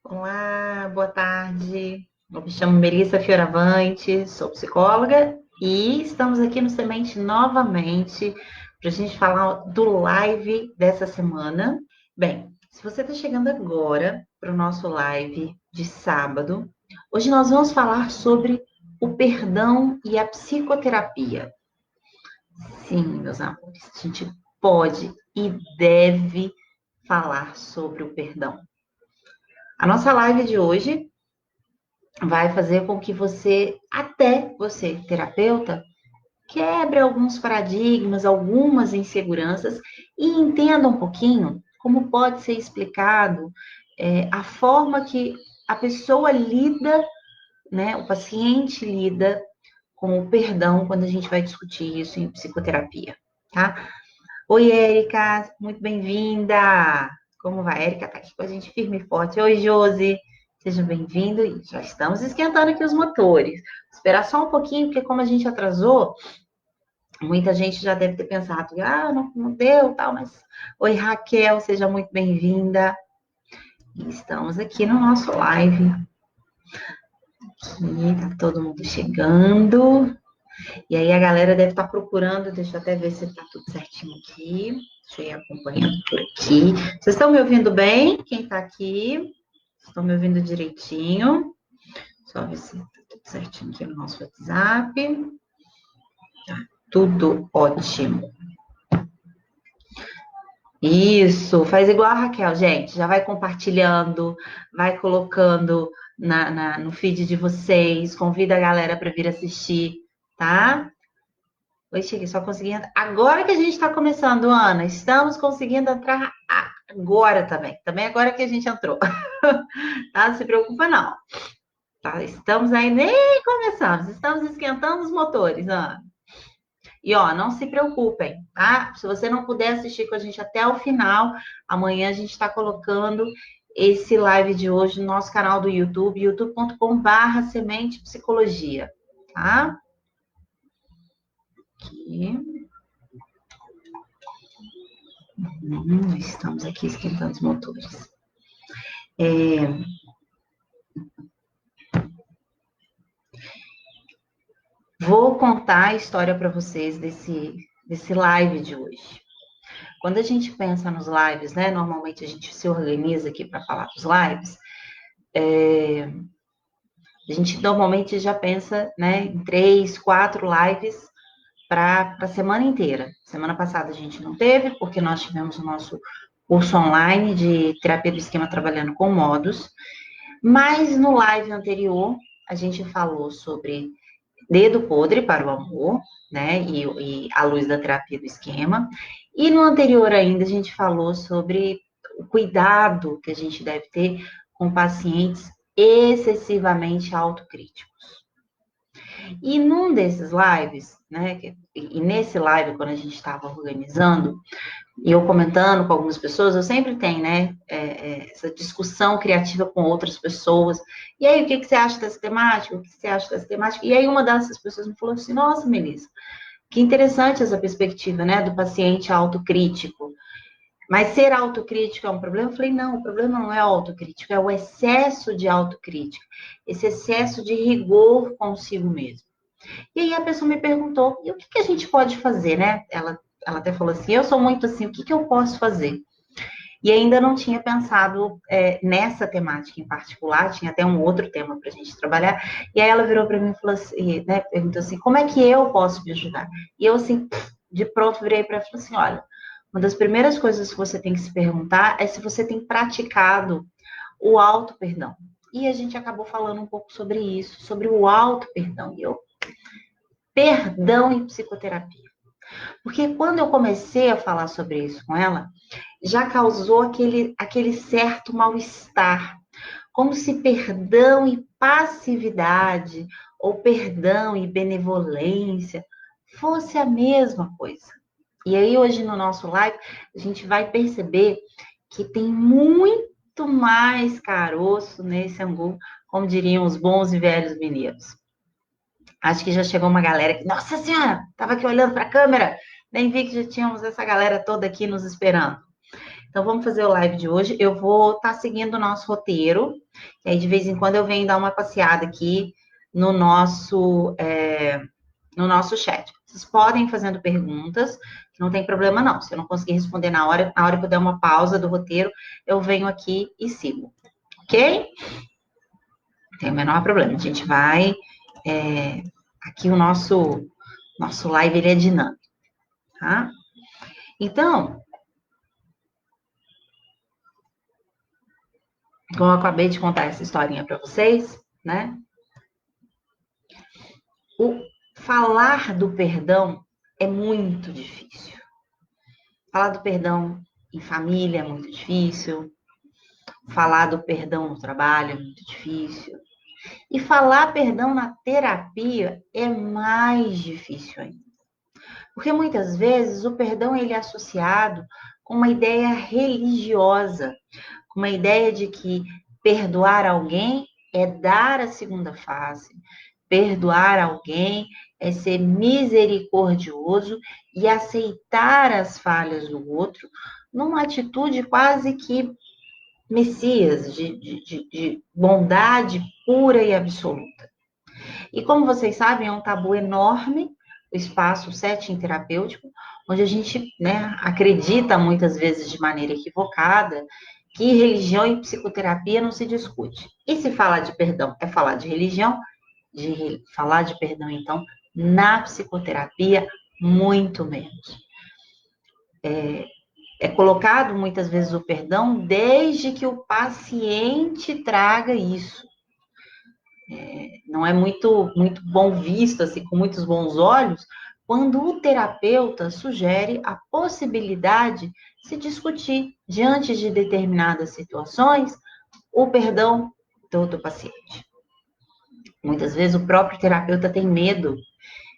Olá, boa tarde. Eu me chamo Melissa Fioravante, sou psicóloga e estamos aqui no Semente novamente para a gente falar do live dessa semana. Bem, se você está chegando agora para o nosso live de sábado, hoje nós vamos falar sobre o perdão e a psicoterapia. Sim, meus amores, a gente pode e deve falar sobre o perdão. A nossa live de hoje vai fazer com que você, terapeuta, quebre alguns paradigmas, algumas inseguranças e entenda um pouquinho como pode ser explicado a forma que a pessoa lida, né, o paciente lida com o perdão quando a gente vai discutir isso em psicoterapia, tá? Oi, Érica, muito bem-vinda! Como vai? Érica está aqui com a gente firme e forte. Oi, Josi, seja bem-vindo. E já estamos esquentando aqui os motores. Vou esperar só um pouquinho, porque como a gente atrasou, muita gente já deve ter pensado, não deu, tal, mas... Oi, Raquel, seja muito bem-vinda. E estamos aqui no nosso live. Aqui, tá todo mundo chegando. E aí a galera deve estar procurando, deixa eu até ver se está tudo certinho aqui. Deixa eu ir acompanhando por aqui. Vocês estão me ouvindo bem? Quem está aqui? Estão me ouvindo direitinho? Só ver se está tudo certinho aqui no nosso WhatsApp. Tudo ótimo. Isso, faz igual a Raquel, gente. Já vai compartilhando, vai colocando no feed de vocês, convida a galera para vir assistir, tá? Oi, cheguei, só consegui entrar. Agora que a gente está começando, Ana, estamos conseguindo entrar agora também. Também agora que a gente entrou. Tá? Não se preocupa, não. Tá? Estamos aí, nem começamos. Estamos esquentando os motores, Ana. E, ó, não se preocupem, tá? Se você não puder assistir com a gente até o final, amanhã a gente está colocando esse live de hoje no nosso canal do YouTube, youtube.com/semente psicologia, tá? Aqui. Estamos aqui esquentando os motores. Vou contar a história para vocês desse live de hoje. Quando a gente pensa nos lives, né? Normalmente a gente se organiza aqui para falar dos lives. A gente normalmente já pensa, né, em 3, 4 lives para a semana inteira. Semana passada a gente não teve, porque nós tivemos o nosso curso online de terapia do esquema trabalhando com modos. Mas no live anterior, a gente falou sobre dedo podre para o amor, né? E a luz da terapia do esquema. E no anterior ainda, a gente falou sobre o cuidado que a gente deve ter com pacientes excessivamente autocríticos. E num desses lives, né? E nesse live, quando a gente estava organizando, e eu comentando com algumas pessoas, eu sempre tenho, né, essa discussão criativa com outras pessoas. E aí, o que você acha dessa temática? O que você acha dessa temática? E aí, uma dessas pessoas me falou assim: nossa, Melissa, que interessante essa perspectiva, né, do paciente autocrítico. Mas ser autocrítico é um problema? Eu falei: não, o problema não é autocrítico, é o excesso de autocrítica, esse excesso de rigor consigo mesmo. E aí a pessoa me perguntou, e o que a gente pode fazer, né? Ela até falou assim, eu sou muito assim, o que eu posso fazer? E ainda não tinha pensado nessa temática em particular, tinha até um outro tema para a gente trabalhar. E aí ela virou para mim e falou assim, né, perguntou assim, como é que eu posso me ajudar? E eu assim, de pronto virei para ela e falei assim, olha, uma das primeiras coisas que você tem que se perguntar é se você tem praticado o auto-perdão. E a gente acabou falando um pouco sobre isso, sobre o auto-perdão. E eu perdão em psicoterapia. Porque quando eu comecei a falar sobre isso com ela, já causou aquele certo mal-estar. Como se perdão e passividade, ou perdão e benevolência, fosse a mesma coisa. E aí, hoje no nosso live, a gente vai perceber que tem muito mais caroço nesse angu, como diriam os bons e velhos mineiros. Acho que já chegou uma galera que, nossa senhora, estava aqui olhando para a câmera, nem vi que já tínhamos essa galera toda aqui nos esperando. Então, vamos fazer o live de hoje. Eu vou estar seguindo o nosso roteiro. E aí, de vez em quando, eu venho dar uma passeada aqui no nosso chat. Vocês podem ir fazendo perguntas, que não tem problema não. Se eu não conseguir responder na hora que eu der uma pausa do roteiro, eu venho aqui e sigo. Ok? Não tem o menor problema. A gente vai... aqui o nosso live, ele é dinâmico, tá? Então, como eu acabei de contar essa historinha para vocês, né? O falar do perdão é muito difícil. Falar do perdão em família é muito difícil. Falar do perdão no trabalho é muito difícil. E falar perdão na terapia é mais difícil ainda. Porque muitas vezes o perdão ele é associado com uma ideia religiosa, com uma ideia de que perdoar alguém é dar a segunda face, perdoar alguém é ser misericordioso e aceitar as falhas do outro numa atitude quase que messias, de bondade pura e absoluta. E como vocês sabem, é um tabu enorme o espaço setting terapêutico, onde a gente, né, acredita muitas vezes de maneira equivocada que religião e psicoterapia não se discute. E se falar de perdão é falar de religião, falar de perdão, então, na psicoterapia, muito menos. É colocado muitas vezes o perdão desde que o paciente traga isso. Não é muito bom visto, assim, com muitos bons olhos, quando o terapeuta sugere a possibilidade de se discutir, diante de determinadas situações, o perdão do paciente. Muitas vezes o próprio terapeuta tem medo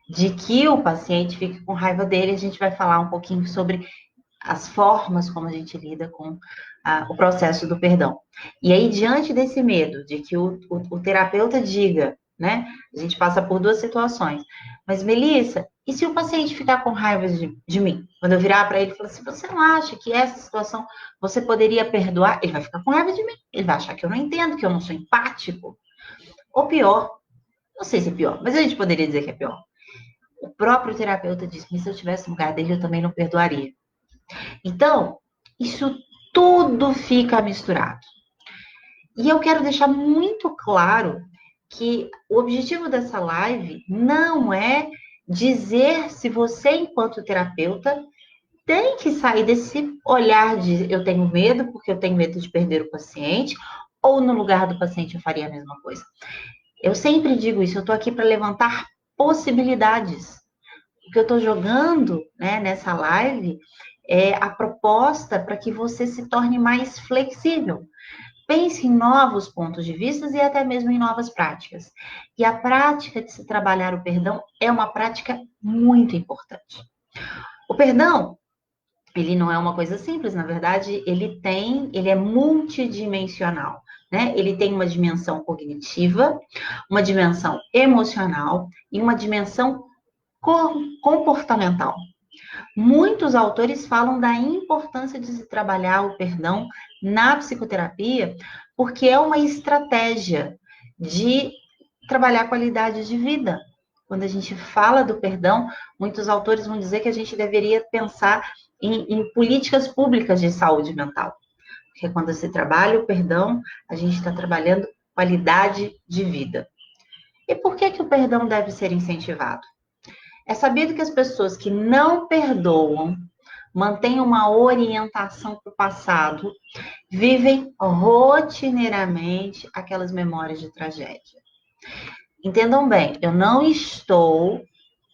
de que o paciente fique com raiva dele. A gente vai falar um pouquinho sobre as formas como a gente lida com o processo do perdão. E aí, diante desse medo de que o terapeuta diga, né? A gente passa por duas situações. Mas, Melissa, e se o paciente ficar com raiva de mim? Quando eu virar para ele e falar assim, você não acha que essa situação você poderia perdoar? Ele vai ficar com raiva de mim. Ele vai achar que eu não entendo, que eu não sou empático. Ou pior, não sei se é pior, mas a gente poderia dizer que é pior. O próprio terapeuta disse, mas se eu tivesse no lugar dele, eu também não perdoaria. Então, isso tudo fica misturado. E eu quero deixar muito claro que o objetivo dessa live não é dizer se você, enquanto terapeuta, tem que sair desse olhar de eu tenho medo porque eu tenho medo de perder o paciente, ou no lugar do paciente eu faria a mesma coisa. Eu sempre digo isso, eu estou aqui para levantar possibilidades. O que eu estou jogando, né, nessa live é a proposta para que você se torne mais flexível. Pense em novos pontos de vista e até mesmo em novas práticas. E a prática de se trabalhar o perdão é uma prática muito importante. O perdão, ele não é uma coisa simples, na verdade, ele é multidimensional, né? Ele tem uma dimensão cognitiva, uma dimensão emocional e uma dimensão comportamental. Muitos autores falam da importância de se trabalhar o perdão na psicoterapia, porque é uma estratégia de trabalhar a qualidade de vida. Quando a gente fala do perdão, muitos autores vão dizer que a gente deveria pensar em políticas públicas de saúde mental. Porque quando se trabalha o perdão, a gente está trabalhando qualidade de vida. E por que o perdão deve ser incentivado? É sabido que as pessoas que não perdoam, mantêm uma orientação para o passado, vivem rotineiramente aquelas memórias de tragédia. Entendam bem, eu não estou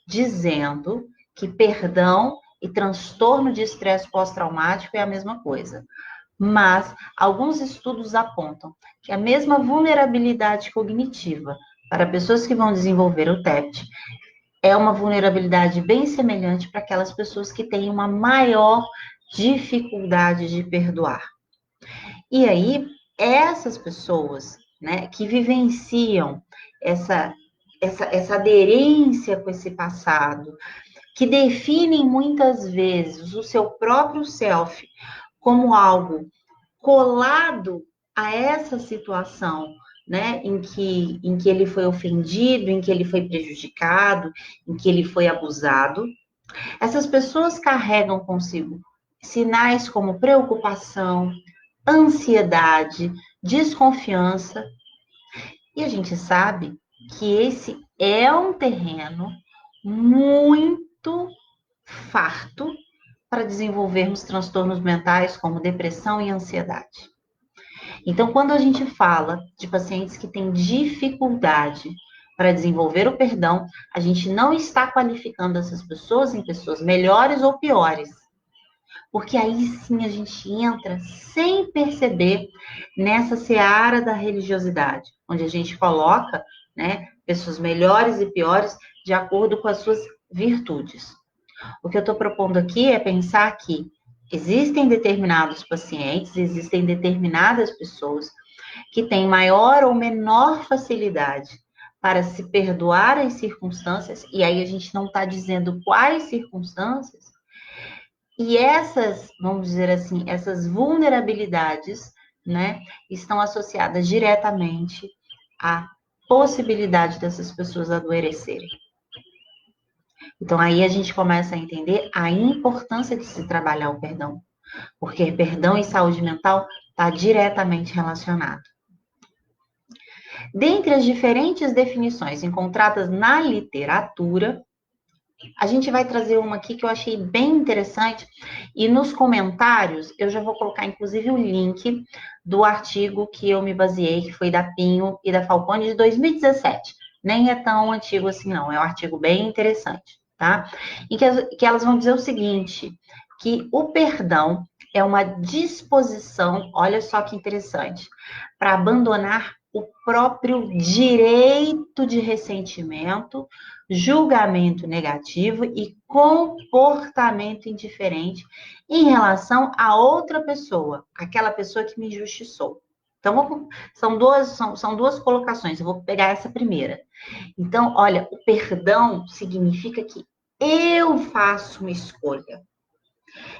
dizendo que perdão e transtorno de estresse pós-traumático é a mesma coisa. Mas alguns estudos apontam que a mesma vulnerabilidade cognitiva para pessoas que vão desenvolver o TEPT é uma vulnerabilidade bem semelhante para aquelas pessoas que têm uma maior dificuldade de perdoar. E aí, essas pessoas, né, que vivenciam essa aderência com esse passado, que definem muitas vezes o seu próprio self como algo colado a essa situação, né, em que ele foi ofendido, em que ele foi prejudicado, em que ele foi abusado. Essas pessoas carregam consigo sinais como preocupação, ansiedade, desconfiança, e a gente sabe que esse é um terreno muito farto para desenvolvermos transtornos mentais como depressão e ansiedade. Então, quando a gente fala de pacientes que têm dificuldade para desenvolver o perdão, a gente não está qualificando essas pessoas em pessoas melhores ou piores. Porque aí sim a gente entra sem perceber nessa seara da religiosidade, onde a gente coloca, né, pessoas melhores e piores de acordo com as suas virtudes. O que eu estou propondo aqui é pensar que existem determinados pacientes, existem determinadas pessoas que têm maior ou menor facilidade para se perdoar as circunstâncias, e aí a gente não está dizendo quais circunstâncias, e essas, vamos dizer assim, essas vulnerabilidades, né, estão associadas diretamente à possibilidade dessas pessoas adoecerem. Então, aí a gente começa a entender a importância de se trabalhar o perdão, porque perdão e saúde mental está diretamente relacionado. Dentre as diferentes definições encontradas na literatura, a gente vai trazer uma aqui que eu achei bem interessante, e nos comentários eu já vou colocar inclusive o link do artigo que eu me baseei, que foi da Pinho e da Falcone de 2017. Nem é tão antigo assim não, é um artigo bem interessante, tá? E que elas vão dizer o seguinte, que o perdão é uma disposição, olha só que interessante, para abandonar o próprio direito de ressentimento, julgamento negativo e comportamento indiferente em relação a outra pessoa, aquela pessoa que me injustiçou. Então, são duas colocações, eu vou pegar essa primeira. Então, olha, o perdão significa que eu faço uma escolha.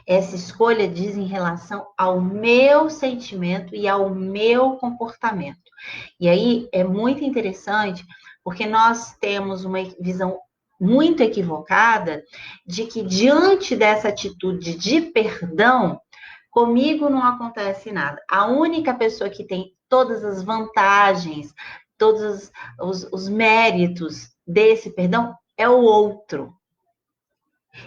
Essa escolha diz em relação ao meu sentimento e ao meu comportamento. E aí é muito interessante, porque nós temos uma visão muito equivocada de que diante dessa atitude de perdão, comigo não acontece nada. A única pessoa que tem todas as vantagens, todos os méritos desse perdão é o outro.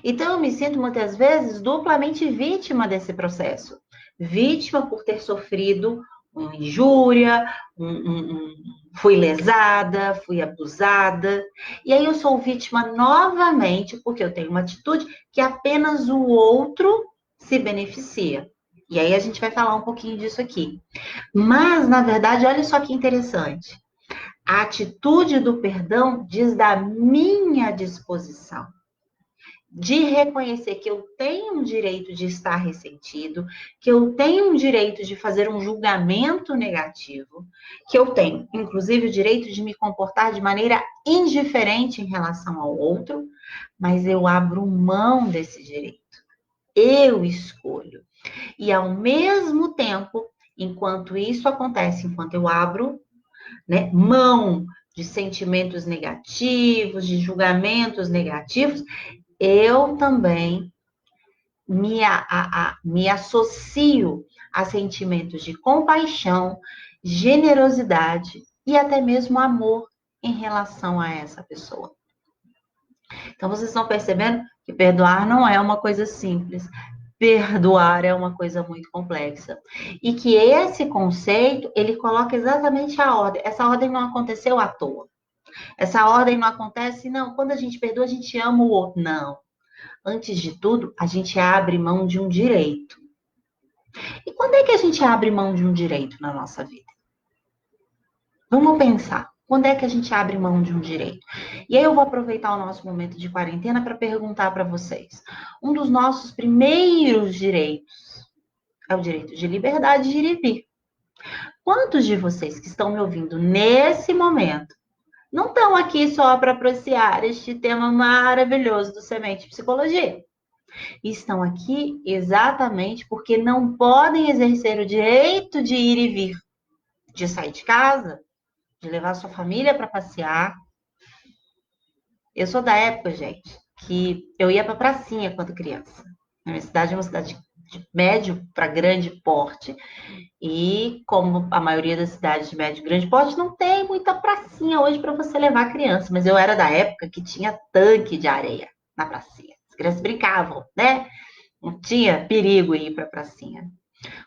Então, eu me sinto muitas vezes duplamente vítima desse processo. Vítima por ter sofrido uma injúria, fui lesada, fui abusada. E aí eu sou vítima novamente porque eu tenho uma atitude que apenas o outro se beneficia. E aí a gente vai falar um pouquinho disso aqui. Mas, na verdade, olha só que interessante. A atitude do perdão diz da minha disposição de reconhecer que eu tenho um direito de estar ressentido, que eu tenho um direito de fazer um julgamento negativo, que eu tenho, inclusive, o direito de me comportar de maneira indiferente em relação ao outro, mas eu abro mão desse direito. Eu escolho. E, ao mesmo tempo, enquanto isso acontece, enquanto eu abro, né, mão de sentimentos negativos, de julgamentos negativos, eu também me associo a sentimentos de compaixão, generosidade e até mesmo amor em relação a essa pessoa. Então, vocês estão percebendo que perdoar não é uma coisa simples. Perdoar é uma coisa muito complexa. E que esse conceito, ele coloca exatamente a ordem. Essa ordem não aconteceu à toa. Essa ordem não acontece, não, quando a gente perdoa, a gente ama o outro. Não. Antes de tudo, a gente abre mão de um direito. E quando é que a gente abre mão de um direito na nossa vida? Vamos pensar. Quando é que a gente abre mão de um direito? E aí eu vou aproveitar o nosso momento de quarentena para perguntar para vocês. Um dos nossos primeiros direitos é o direito de liberdade de ir e vir. Quantos de vocês que estão me ouvindo nesse momento não estão aqui só para apreciar este tema maravilhoso do Semente Psicologia? Estão aqui exatamente porque não podem exercer o direito de ir e vir, de sair de casa, de levar sua família para passear. Eu sou da época, gente, que eu ia para pracinha quando criança. A minha cidade é uma cidade de médio para grande porte. E como a maioria das cidades de médio e grande porte, não tem muita pracinha hoje para você levar a criança. Mas eu era da época que tinha tanque de areia na pracinha. As crianças brincavam, né? Não tinha perigo em ir para a pracinha.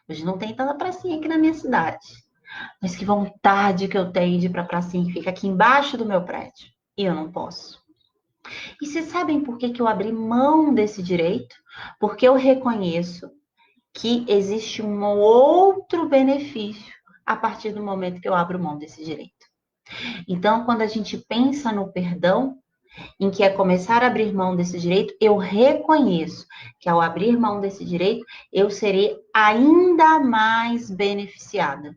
Hoje não tem tanta pracinha aqui na minha cidade. Mas que vontade que eu tenho de ir para a pracinha que fica aqui embaixo do meu prédio. E eu não posso. E vocês sabem por que, que eu abri mão desse direito? Porque eu reconheço que existe um outro benefício a partir do momento que eu abro mão desse direito. Então, quando a gente pensa no perdão, em que é começar a abrir mão desse direito, eu reconheço que ao abrir mão desse direito, eu serei ainda mais beneficiada.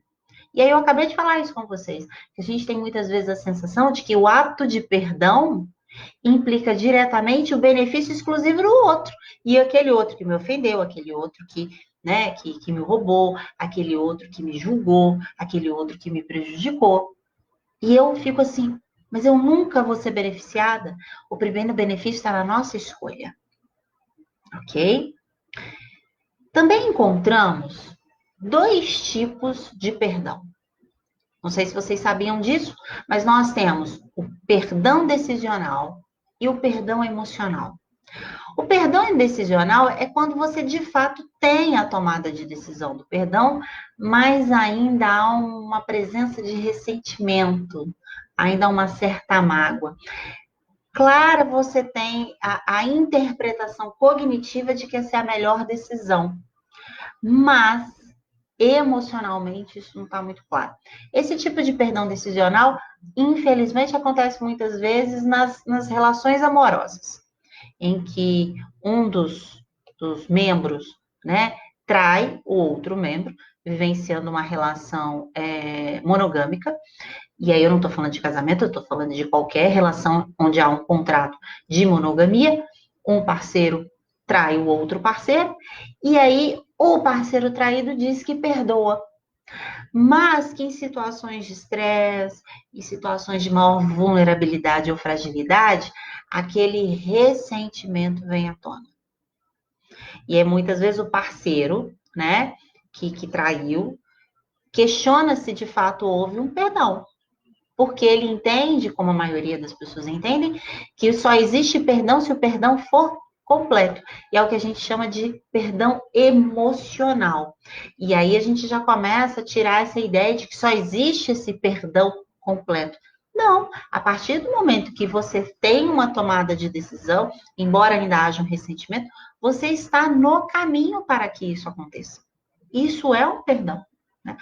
E aí eu acabei de falar isso com vocês, que a gente tem muitas vezes a sensação de que o ato de perdão implica diretamente o benefício exclusivo do outro. E aquele outro que me ofendeu, aquele outro que, né, que me roubou, aquele outro que me julgou, aquele outro que me prejudicou. E eu fico assim, mas eu nunca vou ser beneficiada. O primeiro benefício está na nossa escolha, ok? Também encontramos dois tipos de perdão. Não sei se vocês sabiam disso, mas nós temos o perdão decisional e o perdão emocional. O perdão decisional é quando você de fato tem a tomada de decisão do perdão, mas ainda há uma presença de ressentimento, ainda há uma certa mágoa. Claro, você tem a interpretação cognitiva de que essa é a melhor decisão, mas emocionalmente isso não está muito claro. Esse tipo de perdão decisional, infelizmente, acontece muitas vezes nas relações amorosas, em que um dos membros, né, trai o outro membro, vivenciando uma relação monogâmica. E aí eu não estou falando de casamento, eu estou falando de qualquer relação onde há um contrato de monogamia. Um parceiro trai o outro parceiro, e aí o parceiro traído diz que perdoa, mas que em situações de estresse, em situações de maior vulnerabilidade ou fragilidade, aquele ressentimento vem à tona. E é muitas vezes o parceiro, né, que traiu, questiona se de fato houve um perdão. Porque ele entende, como a maioria das pessoas entendem, que só existe perdão se o perdão for completo. E é o que a gente chama de perdão emocional. E aí a gente já começa a tirar essa ideia de que só existe esse perdão completo. Não, a partir do momento que você tem uma tomada de decisão, embora ainda haja um ressentimento, você está no caminho para que isso aconteça. Isso é um perdão. Né?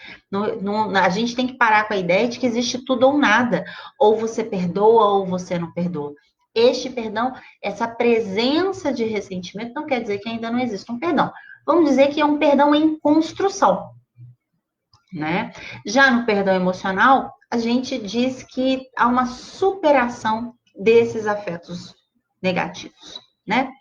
A gente tem que parar com a ideia de que existe tudo ou nada. Ou você perdoa ou você não perdoa. Este perdão, essa presença de ressentimento, não quer dizer que ainda não existe um perdão. Vamos dizer que é um perdão em construção. Né? Já no perdão emocional, a gente diz que há uma superação desses afetos negativos. Né?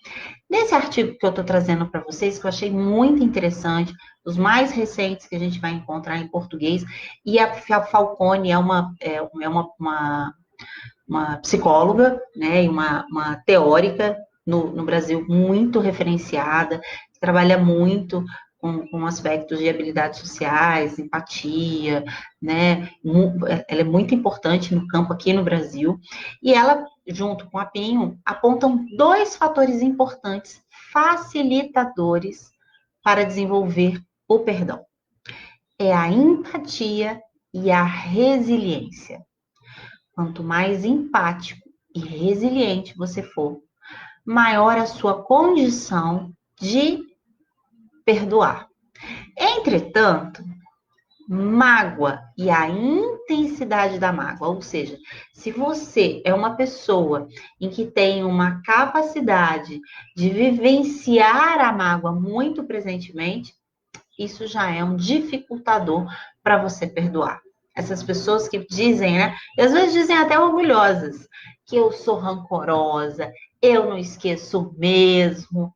Nesse artigo que eu estou trazendo para vocês, que eu achei muito interessante, os mais recentes que a gente vai encontrar em português, e a Falcone uma psicóloga, né, e uma teórica no Brasil muito referenciada, que trabalha muito com aspectos de habilidades sociais, empatia, né? Ela é muito importante no campo aqui no Brasil. E ela, junto com a Pinho, apontam dois fatores importantes, facilitadores para desenvolver o perdão. É a empatia e a resiliência. Quanto mais empático e resiliente você for, maior a sua condição de perdoar. Entretanto, mágoa e a intensidade da mágoa, ou seja, se você é uma pessoa em que tem uma capacidade de vivenciar a mágoa muito presentemente, isso já é um dificultador para você perdoar. Essas pessoas que dizem, né? E às vezes dizem até orgulhosas, que eu sou rancorosa, eu não esqueço mesmo.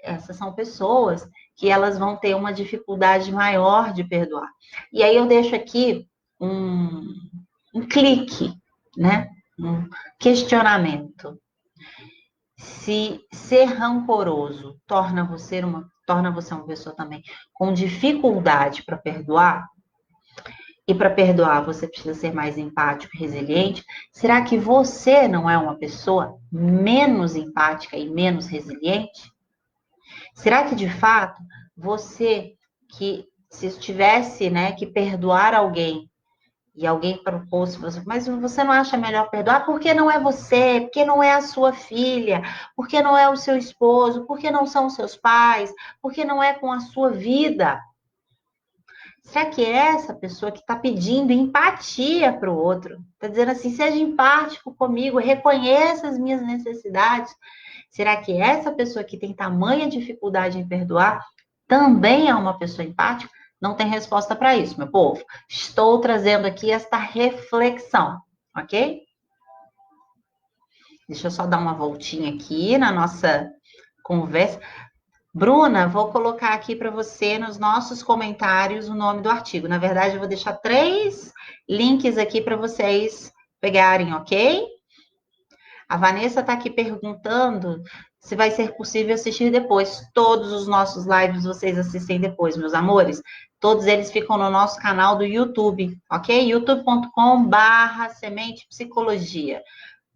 essas são pessoas que elas vão ter uma dificuldade maior de perdoar. E aí eu deixo aqui um clique, né? Um questionamento. Se ser rancoroso torna você uma pessoa também com dificuldade para perdoar, e para perdoar você precisa ser mais empático e resiliente, será que você não é uma pessoa menos empática e menos resiliente? Será que de fato você que se tivesse, né, que perdoar alguém e alguém propôs, mas você não acha melhor perdoar? Porque não é você, porque não é a sua filha, porque não é o seu esposo, porque não são os seus pais, porque não é com a sua vida. Será que é essa pessoa que está pedindo empatia para o outro? Está dizendo assim, seja empático comigo, reconheça as minhas necessidades. Será que essa pessoa que tem tamanha dificuldade em perdoar também é uma pessoa empática? Não tem resposta para isso, meu povo. Estou trazendo aqui esta reflexão, ok? Deixa eu só dar uma voltinha aqui na nossa conversa. Bruna, vou colocar aqui para você nos nossos comentários o nome do artigo. Na verdade, eu vou deixar 3 links aqui para vocês pegarem, ok? A Vanessa está aqui perguntando se vai ser possível assistir depois. Todos os nossos lives vocês assistem depois, meus amores. Todos eles ficam no nosso canal do YouTube, ok? youtube.com/semente psicologia.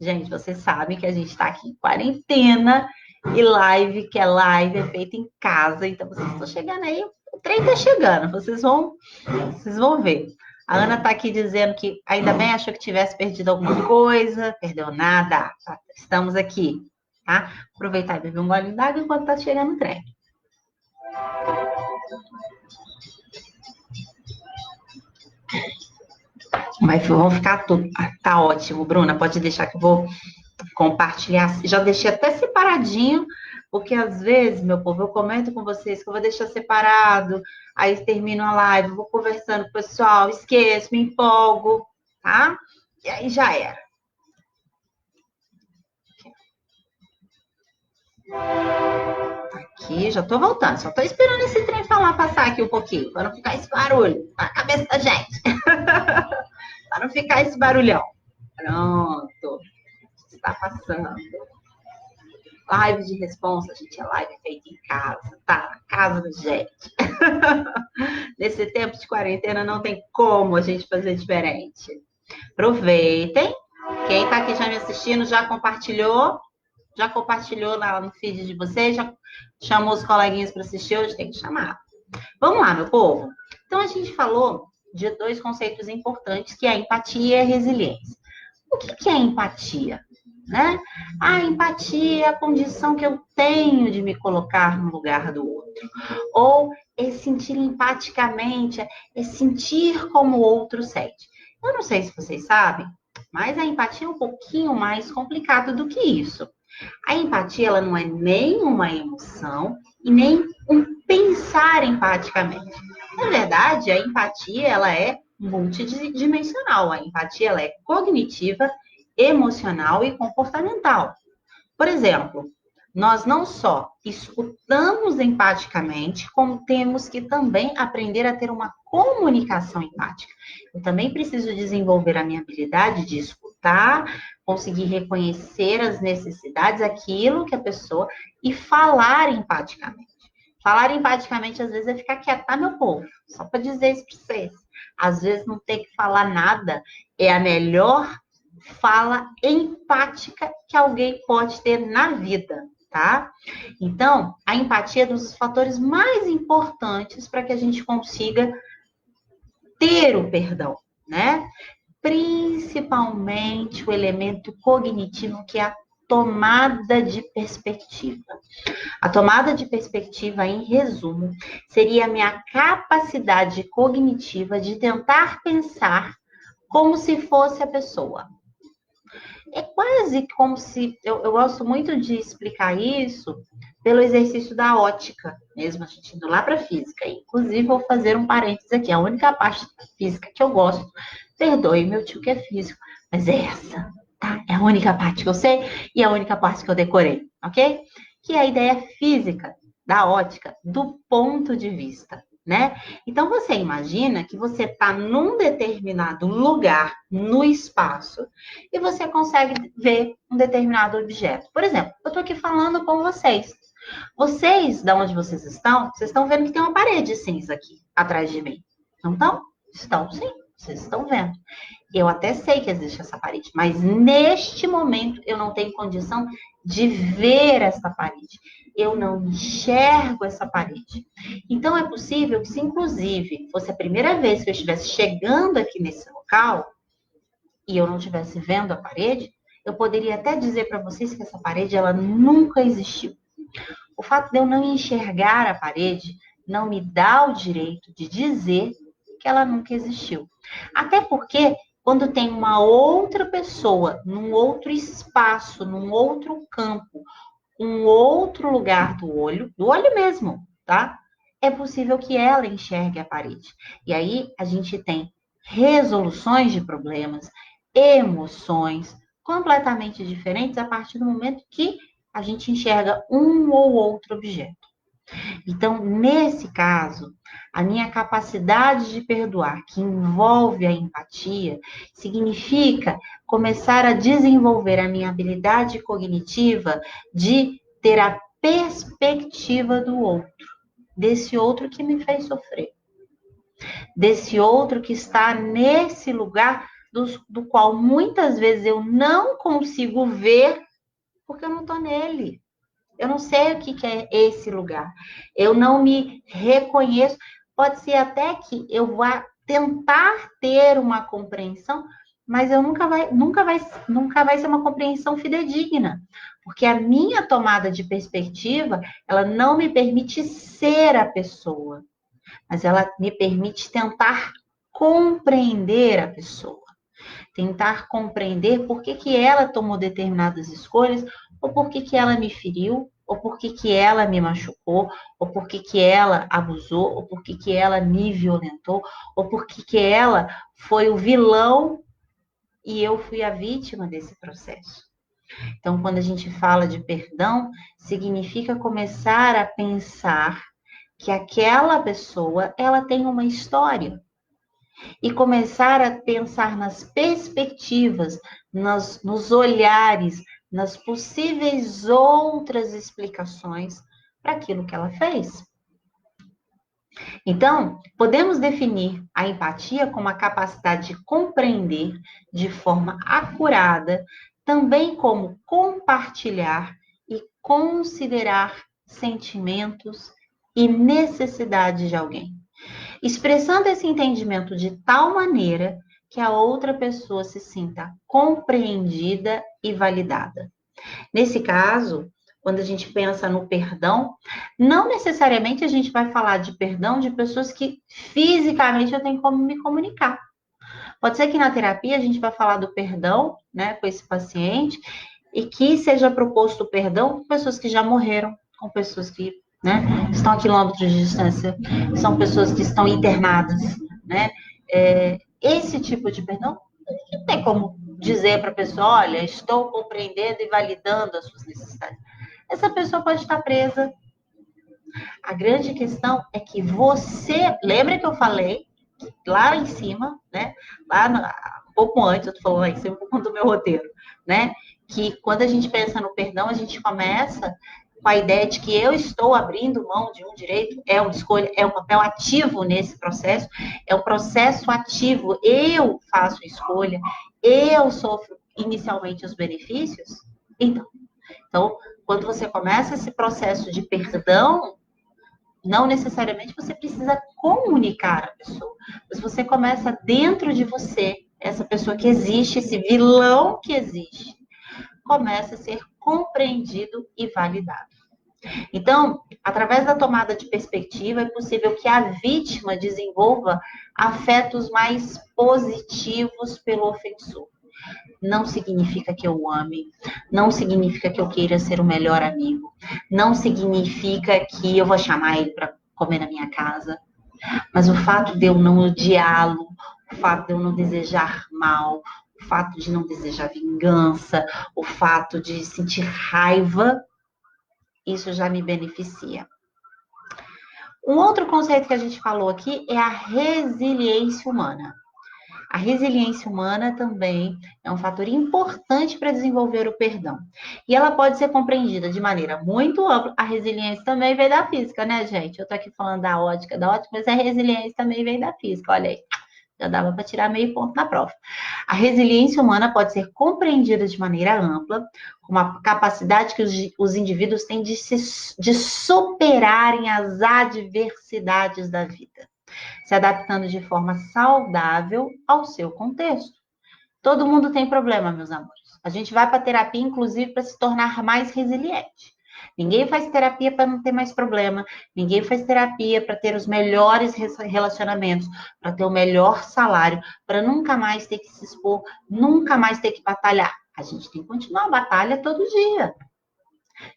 Gente, vocês sabem que a gente está aqui em quarentena e live, que é live, é feita em casa. Então, vocês estão chegando aí, o trem está chegando, vocês vão ver. A Ana está aqui dizendo que ainda bem achou que tivesse perdido alguma coisa, perdeu nada. Tá? Estamos aqui, tá? Aproveitar e beber um gole d'água enquanto está chegando o trem. Mas vão ficar tudo. Tá ótimo, Bruna. Pode deixar que eu vou compartilhar. Já deixei até separadinho, porque às vezes, meu povo, eu comento com vocês que eu vou deixar separado, aí termino a live, vou conversando com o pessoal, esqueço, me empolgo, tá? E aí já era. Aqui, já tô voltando, só tô esperando esse trem falar passar aqui um pouquinho, para não ficar esse barulho na cabeça da gente. Para não ficar esse barulhão. Pronto. Está passando. Live de responsa, gente, é live feita em casa, tá? Na casa da gente. Nesse tempo de quarentena não tem como a gente fazer diferente. Aproveitem. Quem tá aqui já me assistindo já compartilhou lá no feed de vocês, já chamou os coleguinhas para assistir, hoje tem que chamar. Vamos lá, meu povo. Então a gente falou de 2 conceitos importantes, que é a empatia e a resiliência. O que é empatia? Né? A empatia é a condição que eu tenho de me colocar no lugar do outro. Ou é sentir empaticamente, é sentir como o outro sente. Eu não sei se vocês sabem, mas a empatia é um pouquinho mais complicado do que isso. A empatia, ela não é nem uma emoção e nem um pensar empaticamente. Na verdade, a empatia, ela é multidimensional. A empatia, ela é cognitiva, emocional e comportamental. Por exemplo, nós não só escutamos empaticamente, como temos que também aprender a ter uma comunicação empática. Eu também preciso desenvolver a minha habilidade de escutar, conseguir reconhecer as necessidades, aquilo que a pessoa, e falar empaticamente. Falar empaticamente, às vezes, é ficar quieta, tá, meu povo? Só para dizer isso para vocês. Às vezes, não tem que falar nada. É a melhor fala empática que alguém pode ter na vida, tá? Então, a empatia é um dos fatores mais importantes para que a gente consiga ter o perdão, né? Principalmente o elemento cognitivo, que é a tomada de perspectiva. A tomada de perspectiva, em resumo, seria a minha capacidade cognitiva de tentar pensar como se fosse a pessoa. É quase como se... Eu gosto muito de explicar isso pelo exercício da ótica, mesmo a gente indo lá para a física. Inclusive, vou fazer um parênteses aqui. A única parte da física que eu gosto, perdoe meu tio que é físico, mas é essa, tá? É a única parte que eu sei e a única parte que eu decorei, ok? Que é a ideia física. da ótica do ponto de vista, né? Então você imagina que você está num determinado lugar no espaço e você consegue ver um determinado objeto. Por exemplo, eu estou aqui falando com vocês. Vocês, da onde vocês estão vendo que tem uma parede cinza aqui atrás de mim. Não estão? Estão, sim. Vocês estão vendo. Eu até sei que existe essa parede, mas neste momento eu não tenho condição de ver essa parede. Eu não enxergo essa parede. Então é possível que, se inclusive fosse a primeira vez que eu estivesse chegando aqui nesse local e eu não estivesse vendo a parede, eu poderia até dizer para vocês que essa parede ela nunca existiu. O fato de eu não enxergar a parede não me dá o direito de dizer que ela nunca existiu. Até porque, quando tem uma outra pessoa, num outro espaço, num outro campo, um outro lugar do olho mesmo, tá? É possível que ela enxergue a parede. E aí a gente tem resoluções de problemas, emoções completamente diferentes a partir do momento que a gente enxerga um ou outro objeto. Então, nesse caso, a minha capacidade de perdoar, que envolve a empatia, significa começar a desenvolver a minha habilidade cognitiva de ter a perspectiva do outro, desse outro que me fez sofrer, desse outro que está nesse lugar do qual muitas vezes eu não consigo ver porque eu não estou nele. Eu não sei o que é esse lugar. Eu não me reconheço. Pode ser até que eu vá tentar ter uma compreensão, mas eu nunca vai ser uma compreensão fidedigna, porque a minha tomada de perspectiva, ela não me permite ser a pessoa, mas ela me permite tentar compreender a pessoa. Tentar compreender por que ela tomou determinadas escolhas, ou por que ela me feriu, ou por que ela me machucou, ou por que ela abusou, ou por que ela me violentou, ou por que ela foi o vilão e eu fui a vítima desse processo. Então, quando a gente fala de perdão, significa começar a pensar que aquela pessoa, ela tem uma história, e começar a pensar nas perspectivas, nos olhares, nas possíveis outras explicações para aquilo que ela fez. Então, podemos definir a empatia como a capacidade de compreender de forma acurada, também como compartilhar e considerar sentimentos e necessidades de alguém, expressando esse entendimento de tal maneira que a outra pessoa se sinta compreendida e validada. Nesse caso, quando a gente pensa no perdão, não necessariamente a gente vai falar de perdão de pessoas que fisicamente eu tenho como me comunicar. Pode ser que na terapia a gente vai falar do perdão, né, com esse paciente, e que seja proposto o perdão com pessoas que já morreram, com pessoas que, né, estão a quilômetros de distância, são pessoas que estão internadas, né? Esse tipo de perdão, não tem como dizer para a pessoa, olha, estou compreendendo e validando as suas necessidades. Essa pessoa pode estar presa. A grande questão é que você, lembra que eu falei lá em cima, né? Um pouco antes, eu tô falando lá em cima, um pouco do meu roteiro, né? Que quando a gente pensa no perdão, a gente começa com a ideia de que eu estou abrindo mão de um direito, é uma escolha, é um papel ativo nesse processo, é um processo ativo, eu faço a escolha, eu sofro inicialmente os benefícios. Então, quando você começa esse processo de perdão, não necessariamente você precisa comunicar a pessoa, mas você começa dentro de você, essa pessoa que existe, esse vilão que existe, começa a ser compreendido e validado. Então, através da tomada de perspectiva, é possível que a vítima desenvolva afetos mais positivos pelo ofensor. Não significa que eu o ame, não significa que eu queira ser o melhor amigo, não significa que eu vou chamar ele para comer na minha casa, mas o fato de eu não odiá-lo, o fato de eu não desejar mal, o fato de não desejar vingança, o fato de sentir raiva, isso já me beneficia. Um outro conceito que a gente falou aqui é a resiliência humana. A resiliência humana também é um fator importante para desenvolver o perdão. E ela pode ser compreendida de maneira muito ampla. A resiliência também vem da física, né, gente? Eu estou aqui falando da ótica, mas a resiliência também vem da física. Olha aí, já dava para tirar meio ponto na prova. A resiliência humana pode ser compreendida de maneira ampla, como a capacidade que os indivíduos têm de superarem as adversidades da vida, se adaptando de forma saudável ao seu contexto. Todo mundo tem problema, meus amores. A gente vai para terapia, inclusive, para se tornar mais resiliente. Ninguém faz terapia para não ter mais problema. Ninguém faz terapia para ter os melhores relacionamentos, para ter o melhor salário, para nunca mais ter que se expor, nunca mais ter que batalhar. A gente tem que continuar a batalha todo dia.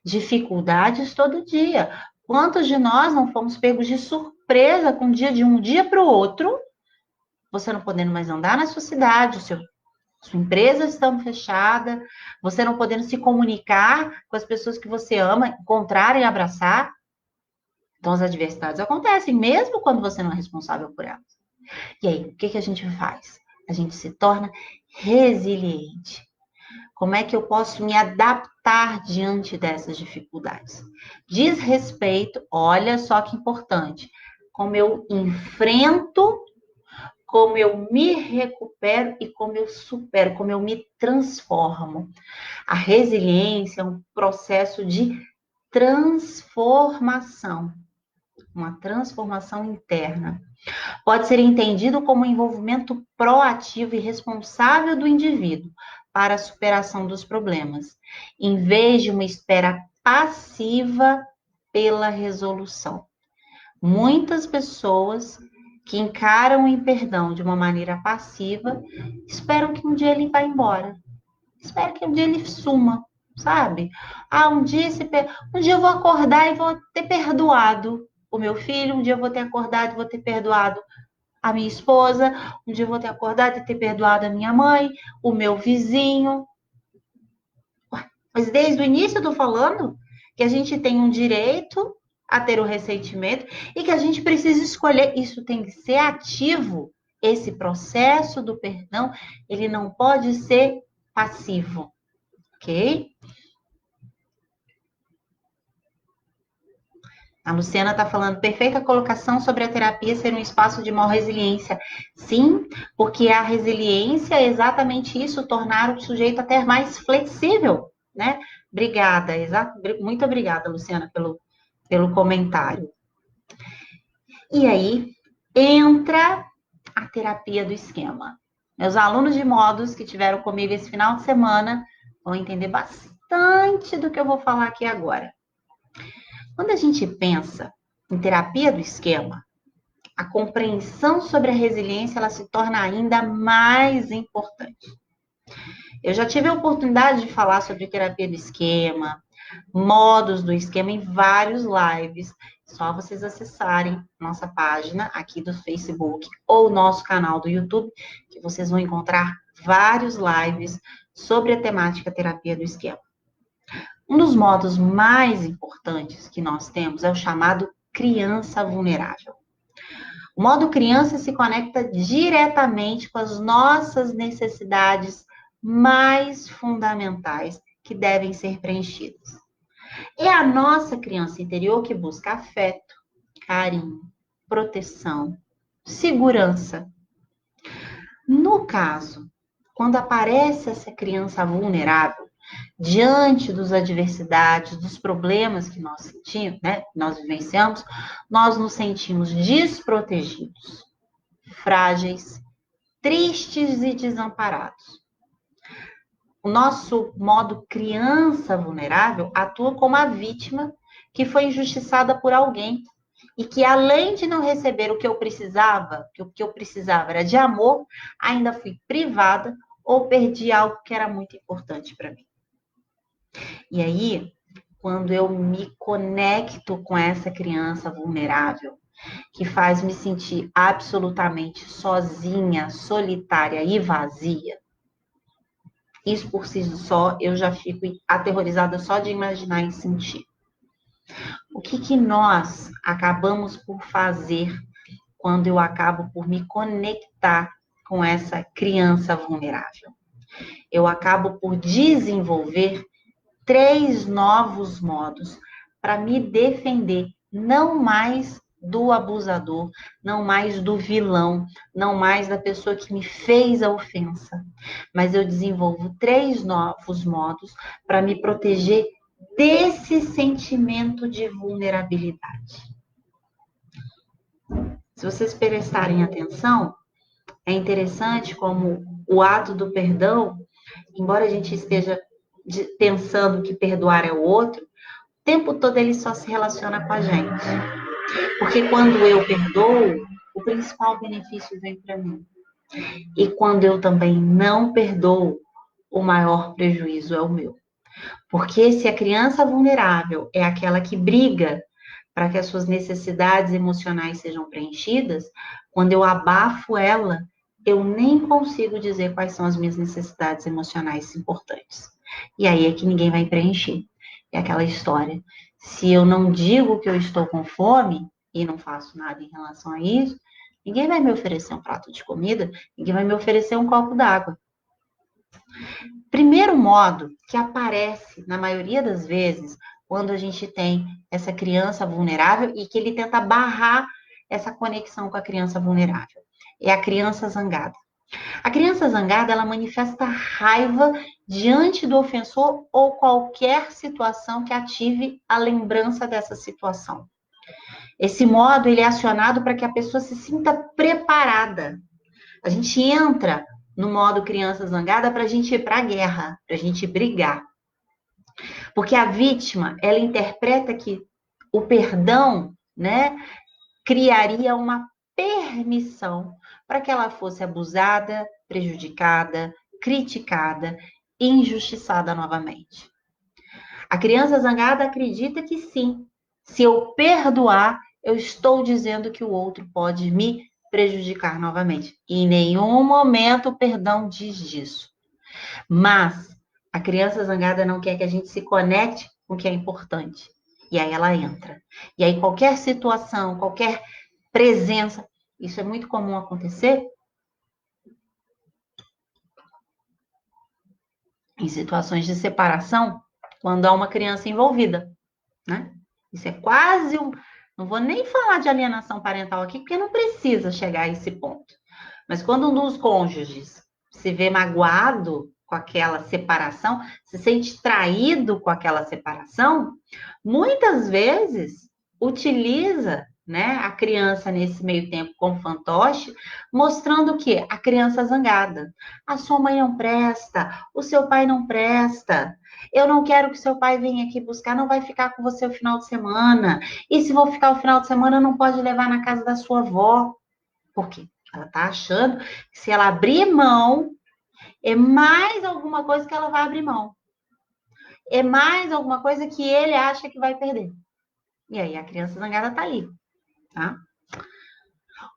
Dificuldades todo dia. Quantos de nós não fomos pegos de surpresa com de um dia para o outro, você não podendo mais andar na sua cidade, sua empresa estando fechada, você não podendo se comunicar com as pessoas que você ama, encontrar e abraçar. Então, as adversidades acontecem, mesmo quando você não é responsável por elas. E aí, o que a gente faz? A gente se torna resiliente. Como é que eu posso me adaptar diante dessas dificuldades? Diz respeito, olha só que importante, como eu enfrento, como eu me recupero e como eu supero, como eu me transformo. A resiliência é um processo de transformação, uma transformação interna. Pode ser entendido como um envolvimento proativo e responsável do indivíduo para a superação dos problemas, em vez de uma espera passiva pela resolução. Muitas pessoas que encaram o imperdão de uma maneira passiva esperam que um dia ele vá embora. Esperam que um dia ele suma, sabe? Um dia eu vou acordar e vou ter perdoado o meu filho, um dia eu vou ter acordado e vou ter perdoado a minha esposa, um dia eu vou ter acordado e ter perdoado a minha mãe, o meu vizinho. Mas desde o início eu tô falando que a gente tem um direito a ter o ressentimento e que a gente precisa escolher. Isso tem que ser ativo. Esse processo do perdão, ele não pode ser passivo, ok? A Luciana está falando, perfeita colocação sobre a terapia ser um espaço de maior resiliência. Sim, porque a resiliência é exatamente isso, tornar o sujeito até mais flexível, né? Obrigada, muito obrigada, Luciana, pelo comentário. E aí, entra a terapia do esquema. Meus alunos de modos que tiveram comigo esse final de semana vão entender bastante do que eu vou falar aqui agora. Quando a gente pensa em terapia do esquema, a compreensão sobre a resiliência ela se torna ainda mais importante. Eu já tive a oportunidade de falar sobre terapia do esquema, modos do esquema em vários lives. Só vocês acessarem nossa página aqui do Facebook ou nosso canal do YouTube, que vocês vão encontrar vários lives sobre a temática terapia do esquema. Um dos modos mais importantes que nós temos é o chamado criança vulnerável. O modo criança se conecta diretamente com as nossas necessidades mais fundamentais que devem ser preenchidas. É a nossa criança interior que busca afeto, carinho, proteção, segurança. No caso, quando aparece essa criança vulnerável, diante das adversidades, dos problemas que nós sentimos, né, nós vivenciamos, nós nos sentimos desprotegidos, frágeis, tristes e desamparados. O nosso modo criança vulnerável atua como a vítima que foi injustiçada por alguém e que, além de não receber o que eu precisava, que o que eu precisava era de amor, ainda fui privada ou perdi algo que era muito importante para mim. E aí, quando eu me conecto com essa criança vulnerável, que faz me sentir absolutamente sozinha, solitária e vazia, isso por si só eu já fico aterrorizada só de imaginar e sentir. O que que nós acabamos por fazer quando eu acabo por me conectar com essa criança vulnerável? Eu acabo por desenvolver 3 novos modos para me defender, não mais do abusador, não mais do vilão, não mais da pessoa que me fez a ofensa, mas eu desenvolvo 3 novos modos para me proteger desse sentimento de vulnerabilidade. Se vocês prestarem atenção, é interessante como o ato do perdão, embora a gente esteja pensando que perdoar é o outro, o tempo todo ele só se relaciona com a gente. Porque quando eu perdoo, o principal benefício vem para mim. E quando eu também não perdoo, o maior prejuízo é o meu. Porque se a criança vulnerável é aquela que briga para que as suas necessidades emocionais sejam preenchidas, quando eu abafo ela, eu nem consigo dizer quais são as minhas necessidades emocionais importantes. E aí é que ninguém vai preencher. É aquela história. Se eu não digo que eu estou com fome e não faço nada em relação a isso, ninguém vai me oferecer um prato de comida, ninguém vai me oferecer um copo d'água. Primeiro modo que aparece na maioria das vezes quando a gente tem essa criança vulnerável e que ele tenta barrar essa conexão com a criança vulnerável. É a criança zangada. A criança zangada, ela manifesta raiva diante do ofensor ou qualquer situação que ative a lembrança dessa situação. Esse modo, ele é acionado para que a pessoa se sinta preparada. A gente entra no modo criança zangada para a gente ir para a guerra, para a gente brigar. Porque a vítima, ela interpreta que o perdão, né, criaria uma permissão para que ela fosse abusada, prejudicada, criticada, injustiçada novamente. A criança zangada acredita que sim, se eu perdoar, eu estou dizendo que o outro pode me prejudicar novamente. E em nenhum momento o perdão diz disso. Mas a criança zangada não quer que a gente se conecte com o que é importante. E aí ela entra. E aí qualquer situação, qualquer presença, isso é muito comum acontecer em situações de separação, quando há uma criança envolvida, né? Isso é quase um... Não vou nem falar de alienação parental aqui, porque não precisa chegar a esse ponto. Mas quando um dos cônjuges se vê magoado com aquela separação, se sente traído com aquela separação, muitas vezes utiliza, né, a criança nesse meio tempo como fantoche, mostrando o quê? A criança zangada. A sua mãe não presta, o seu pai não presta. Eu não quero que seu pai venha aqui buscar, não vai ficar com você o final de semana. E se vou ficar o final de semana, não pode levar na casa da sua avó. Por quê? Ela tá achando que se ela abrir mão, é mais alguma coisa que ela vai abrir mão. É mais alguma coisa que ele acha que vai perder. E aí a criança zangada tá ali, tá?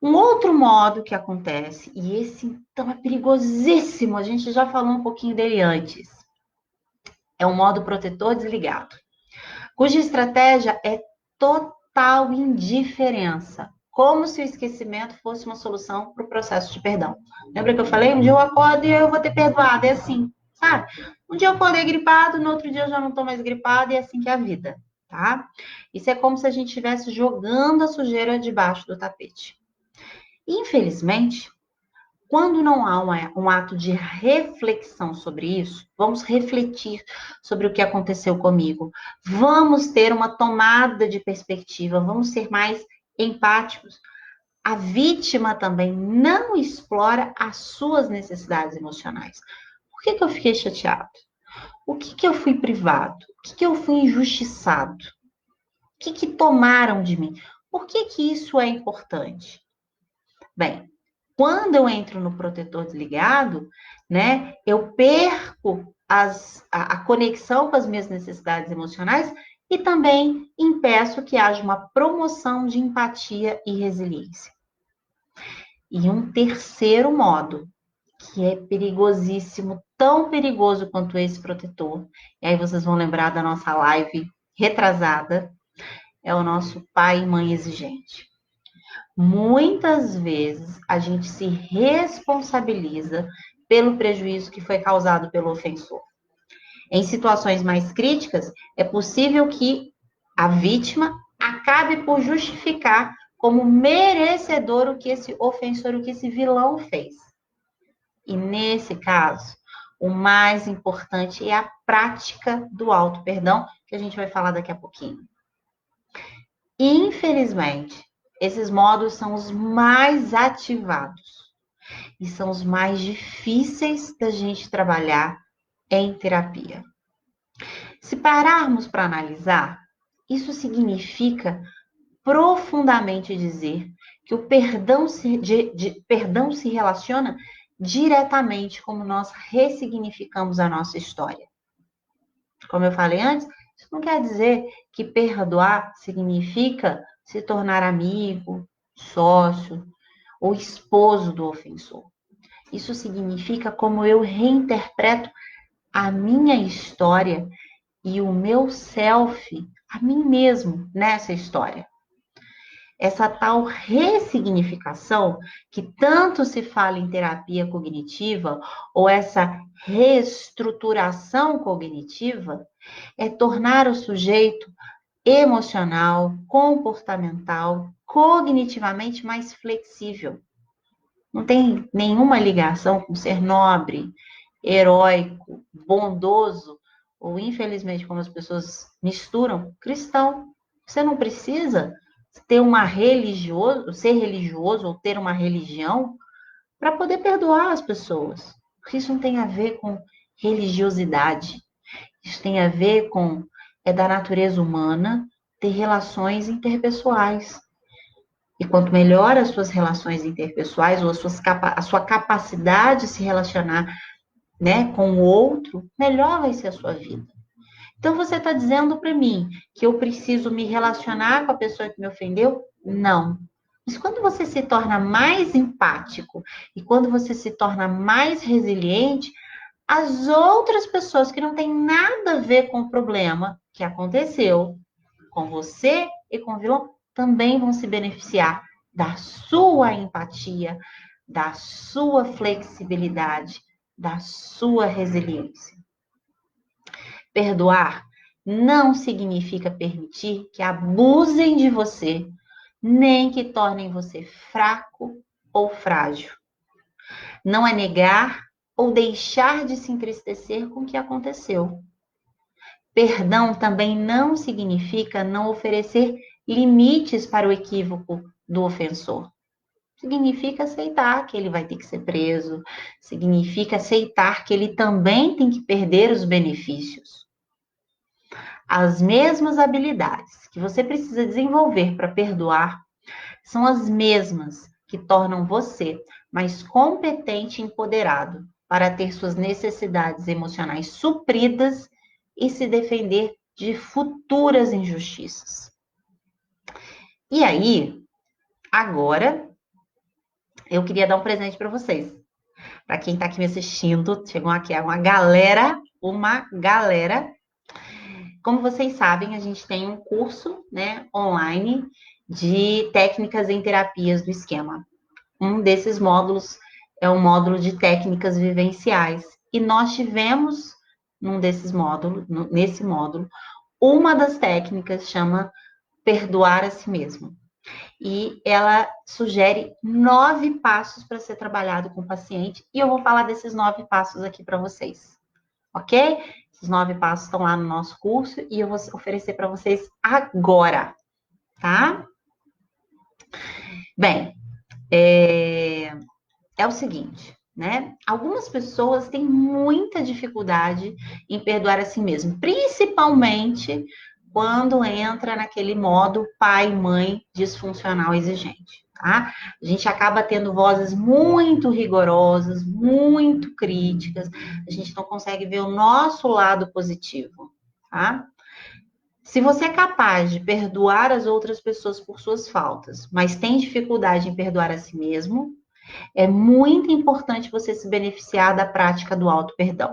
Um outro modo que acontece, e esse então é perigosíssimo, a gente já falou um pouquinho dele antes, é o modo protetor desligado, cuja estratégia é total indiferença, como se o esquecimento fosse uma solução para o processo de perdão. Lembra que eu falei? Um dia eu acordo e eu vou ter perdoado, é assim, sabe? Um dia eu acordei gripado, no outro dia eu já não estou mais gripado, e é assim que é a vida, tá? Isso é como se a gente estivesse jogando a sujeira debaixo do tapete. Infelizmente, quando não há um ato de reflexão sobre isso, vamos refletir sobre o que aconteceu comigo. Vamos ter uma tomada de perspectiva, vamos ser mais empáticos. A vítima também não explora as suas necessidades emocionais. Por que eu fiquei chateado? O que eu fui privado? O que eu fui injustiçado? O que tomaram de mim? Por que isso é importante? Bem, quando eu entro no protetor desligado, né, eu perco a conexão com as minhas necessidades emocionais e também impeço que haja uma promoção de empatia e resiliência. E um terceiro modo, que é perigosíssimo, tão perigoso quanto esse protetor, e aí vocês vão lembrar da nossa live retrasada, é o nosso pai e mãe exigente. Muitas vezes a gente se responsabiliza pelo prejuízo que foi causado pelo ofensor. Em situações mais críticas, é possível que a vítima acabe por justificar como merecedor o que esse ofensor, o que esse vilão fez. E nesse caso, o mais importante é a prática do auto-perdão, que a gente vai falar daqui a pouquinho. Infelizmente, esses modos são os mais ativados e são os mais difíceis da gente trabalhar em terapia. Se pararmos para analisar, isso significa profundamente dizer que o perdão perdão se relaciona diretamente como nós ressignificamos a nossa história. Como eu falei antes, isso não quer dizer que perdoar significa se tornar amigo, sócio ou esposo do ofensor. Isso significa como eu reinterpreto a minha história e o meu self, a mim mesmo, nessa história. Essa tal ressignificação que tanto se fala em terapia cognitiva, ou essa reestruturação cognitiva, é tornar o sujeito emocional, comportamental, cognitivamente mais flexível. Não tem nenhuma ligação com ser nobre, heróico, bondoso, ou infelizmente, como as pessoas misturam, cristão. Você não precisa ter ser religioso ou ter uma religião para poder perdoar as pessoas. Porque isso não tem a ver com religiosidade. Isso tem a ver com da natureza humana ter relações interpessoais. E quanto melhor as suas relações interpessoais ou a sua capacidade de se relacionar, né, com o outro, melhor vai ser a sua vida. Então, você está dizendo para mim que eu preciso me relacionar com a pessoa que me ofendeu? Não. Mas quando você se torna mais empático e quando você se torna mais resiliente, as outras pessoas que não têm nada a ver com o problema que aconteceu com você e com o vilão também vão se beneficiar da sua empatia, da sua flexibilidade, da sua resiliência. Perdoar não significa permitir que abusem de você, nem que tornem você fraco ou frágil. Não é negar ou deixar de se entristecer com o que aconteceu. Perdão também não significa não oferecer limites para o equívoco do ofensor. Significa aceitar que ele vai ter que ser preso, significa aceitar que ele também tem que perder os benefícios. As mesmas habilidades que você precisa desenvolver para perdoar são as mesmas que tornam você mais competente e empoderado para ter suas necessidades emocionais supridas e se defender de futuras injustiças. E aí, agora, eu queria dar um presente para vocês. Para quem está aqui me assistindo, chegou aqui uma galera. Como vocês sabem, a gente tem um curso, né, online de técnicas em terapias do esquema. Um desses módulos é o módulo de técnicas vivenciais. E nós tivemos nesse módulo, uma das técnicas chama perdoar a si mesmo. E ela sugere 9 passos para ser trabalhado com o paciente. E eu vou falar desses 9 passos aqui para vocês. Ok? Esses 9 passos estão lá no nosso curso e eu vou oferecer para vocês agora. Tá? Bem, é o seguinte, né? Algumas pessoas têm muita dificuldade em perdoar a si mesmo, principalmente quando entra naquele modo pai, mãe, disfuncional exigente, tá? A gente acaba tendo vozes muito rigorosas, muito críticas, a gente não consegue ver o nosso lado positivo, tá? Se você é capaz de perdoar as outras pessoas por suas faltas, mas tem dificuldade em perdoar a si mesmo, é muito importante você se beneficiar da prática do auto-perdão.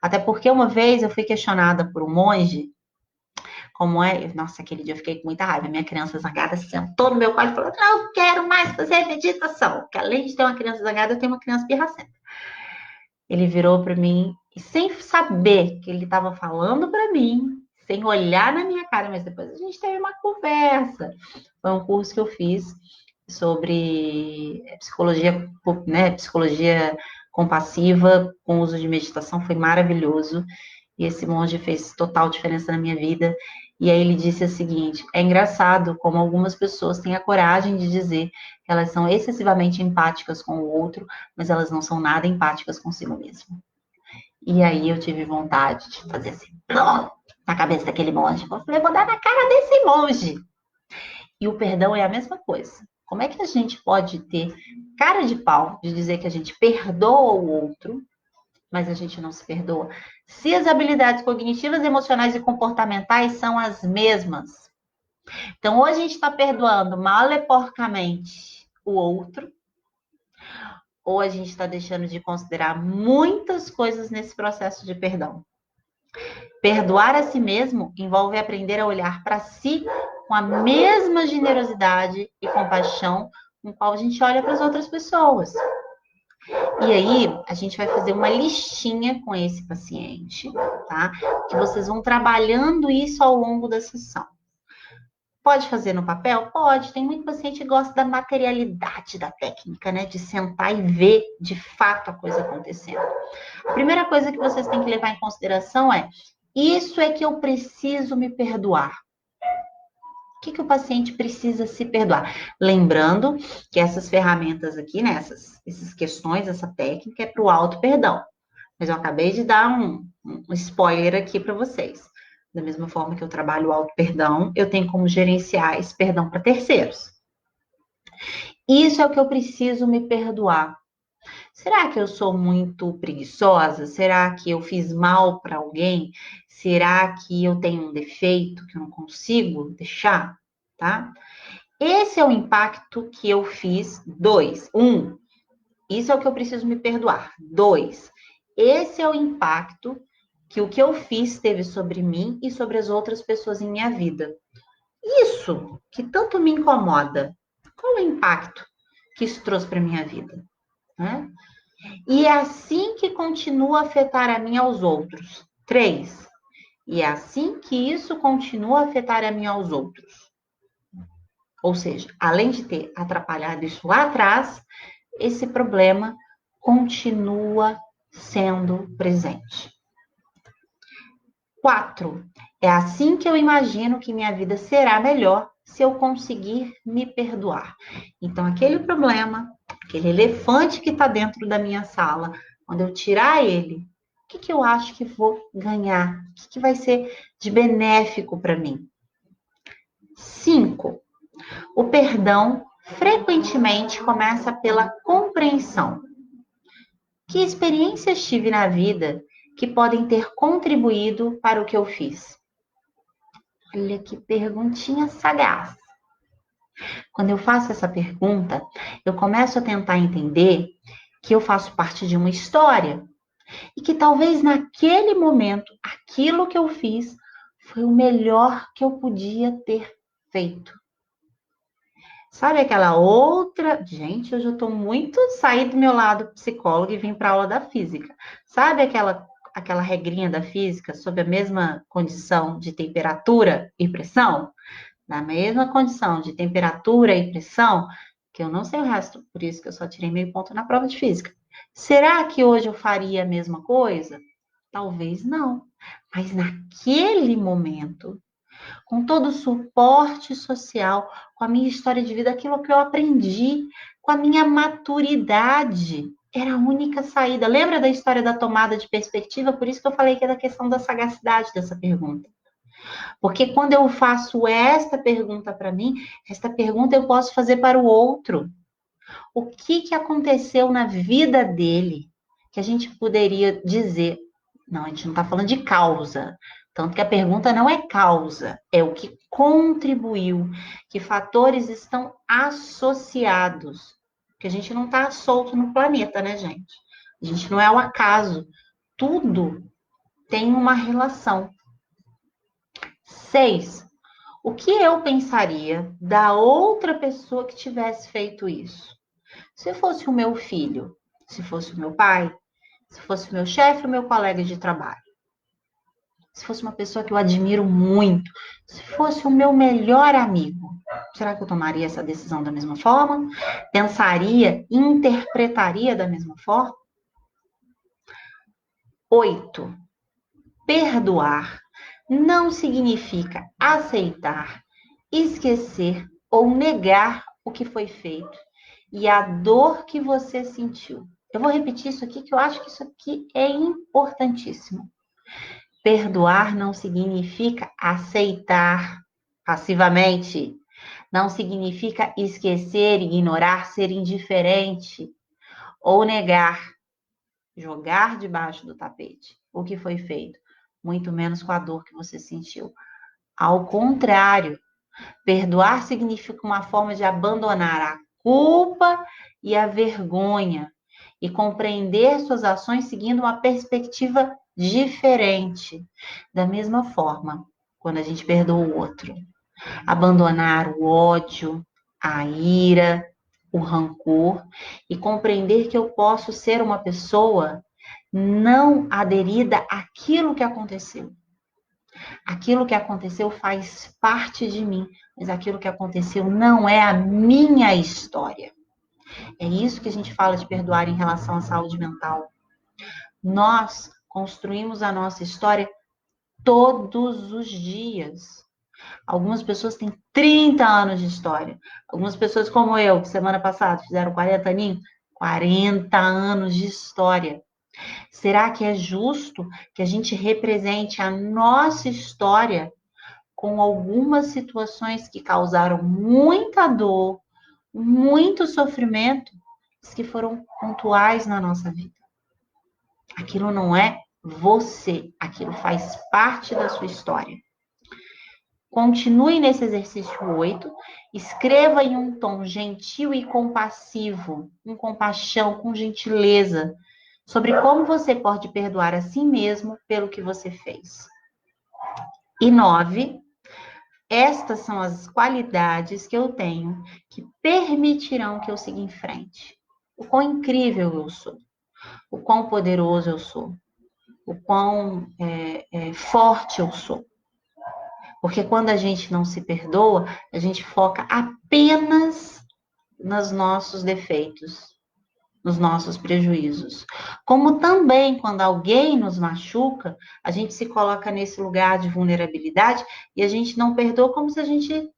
Até porque uma vez eu fui questionada por um monge como é. Nossa, aquele dia eu fiquei com muita raiva. Minha criança zangada sentou no meu colo e falou: não quero mais fazer meditação. Porque além de ter uma criança zangada, eu tenho uma criança pirracenta. Ele virou para mim, e sem saber que ele estava falando para mim, sem olhar na minha cara, mas depois a gente teve uma conversa. Foi um curso que eu fiz sobre psicologia, né, psicologia compassiva com uso de meditação, foi maravilhoso. E esse monge fez total diferença na minha vida. E aí ele disse o seguinte: é engraçado como algumas pessoas têm a coragem de dizer que elas são excessivamente empáticas com o outro, mas elas não são nada empáticas consigo mesmo. E aí eu tive vontade de fazer assim, na cabeça daquele monge. Eu falei, vou dar na cara desse monge. E o perdão é a mesma coisa. Como é que a gente pode ter cara de pau de dizer que a gente perdoa o outro, mas a gente não se perdoa? Se as habilidades cognitivas, emocionais e comportamentais são as mesmas. Então, hoje a gente está perdoando mal e porcamente o outro, ou a gente está deixando de considerar muitas coisas nesse processo de perdão. Perdoar a si mesmo envolve aprender a olhar para si com a mesma generosidade e compaixão com qual a gente olha para as outras pessoas. E aí, a gente vai fazer uma listinha com esse paciente, tá? Que vocês vão trabalhando isso ao longo da sessão. Pode fazer no papel? Pode. Tem muito paciente que gosta da materialidade da técnica, né? De sentar e ver de fato a coisa acontecendo. A primeira coisa que vocês têm que levar em consideração é: isso é que eu preciso me perdoar. O que o paciente precisa se perdoar? Lembrando que essas ferramentas aqui, né, essas questões, essa técnica é para o auto-perdão. Mas eu acabei de dar um spoiler aqui para vocês. Da mesma forma que eu trabalho o auto-perdão, eu tenho como gerenciar esse perdão para terceiros. Isso é o que eu preciso me perdoar. Será que eu sou muito preguiçosa? Será que eu fiz mal para alguém? Será que eu tenho um defeito que eu não consigo deixar? Tá? Esse é o impacto que eu fiz. 2. 1. Isso é o que eu preciso me perdoar. 2. Esse é o impacto que o que eu fiz teve sobre mim e sobre as outras pessoas em minha vida. Isso que tanto me incomoda, qual é o impacto que isso trouxe para minha vida? Né? E é assim que continua a afetar a mim e aos outros. 3. E é assim que isso continua a afetar a mim e aos outros. Ou seja, além de ter atrapalhado isso lá atrás, esse problema continua sendo presente. 4. É assim que eu imagino que minha vida será melhor se eu conseguir me perdoar. Então, aquele problema, aquele elefante que está dentro da minha sala, quando eu tirar ele, o que eu acho que vou ganhar? O que vai ser de benéfico para mim? 5. O perdão frequentemente começa pela compreensão. Que experiências tive na vida que podem ter contribuído para o que eu fiz? Olha que perguntinha sagaz. Quando eu faço essa pergunta, eu começo a tentar entender que eu faço parte de uma história e que talvez naquele momento, aquilo que eu fiz foi o melhor que eu podia ter feito. Sabe aquela outra... Gente, hoje eu estou muito sair do meu lado psicólogo e vim para a aula da física. Sabe aquela regrinha da física sobre a mesma condição de temperatura e pressão? Na mesma condição de temperatura e pressão, que eu não sei o resto, por isso que eu só tirei meio ponto na prova de física. Será que hoje eu faria a mesma coisa? Talvez não. Mas naquele momento, com todo o suporte social, com a minha história de vida, aquilo que eu aprendi, com a minha maturidade, era a única saída. Lembra da história da tomada de perspectiva? Por isso que eu falei que é da questão da sagacidade dessa pergunta. Porque quando eu faço esta pergunta para mim, esta pergunta eu posso fazer para o outro. O que aconteceu na vida dele que a gente poderia dizer? Não, a gente não está falando de causa. Tanto que a pergunta não é causa, é o que contribuiu, que fatores estão associados. Porque a gente não está solto no planeta, né, gente? A gente não é o acaso. Tudo tem uma relação. 6. O que eu pensaria da outra pessoa que tivesse feito isso? Se fosse o meu filho, se fosse o meu pai, se fosse o meu chefe, o meu colega de trabalho, se fosse uma pessoa que eu admiro muito, se fosse o meu melhor amigo, será que eu tomaria essa decisão da mesma forma? Pensaria, interpretaria da mesma forma? 8. Perdoar não significa aceitar, esquecer ou negar o que foi feito e a dor que você sentiu. Eu vou repetir isso aqui, que eu acho que isso aqui é importantíssimo. Perdoar não significa aceitar passivamente, não significa esquecer, ignorar, ser indiferente ou negar, jogar debaixo do tapete o que foi feito, muito menos com a dor que você sentiu. Ao contrário, perdoar significa uma forma de abandonar a culpa e a vergonha e compreender suas ações seguindo uma perspectiva diferente. Da mesma forma, quando a gente perdoa o outro, abandonar o ódio, a ira, o rancor e compreender que eu posso ser uma pessoa não aderida àquilo que aconteceu. Aquilo que aconteceu faz parte de mim, mas aquilo que aconteceu não é a minha história. É isso que a gente fala de perdoar em relação à saúde mental. Nós construímos a nossa história todos os dias. Algumas pessoas têm 30 anos de história. Algumas pessoas como eu, que semana passada fizeram 40 aninhos, 40 anos de história. Será que é justo que a gente represente a nossa história com algumas situações que causaram muita dor, muito sofrimento, que foram pontuais na nossa vida? Aquilo não é você, aquilo faz parte da sua história. Continue nesse exercício 8, escreva em um tom gentil e compassivo, com compaixão, com gentileza, sobre como você pode perdoar a si mesmo pelo que você fez. E 9, estas são as qualidades que eu tenho que permitirão que eu siga em frente. O quão incrível eu sou, o quão poderoso eu sou, o quão forte eu sou. Porque quando a gente não se perdoa, a gente foca apenas nos nossos defeitos, nos nossos prejuízos. Como também, quando alguém nos machuca, a gente se coloca nesse lugar de vulnerabilidade e a gente não perdoa, como se a gente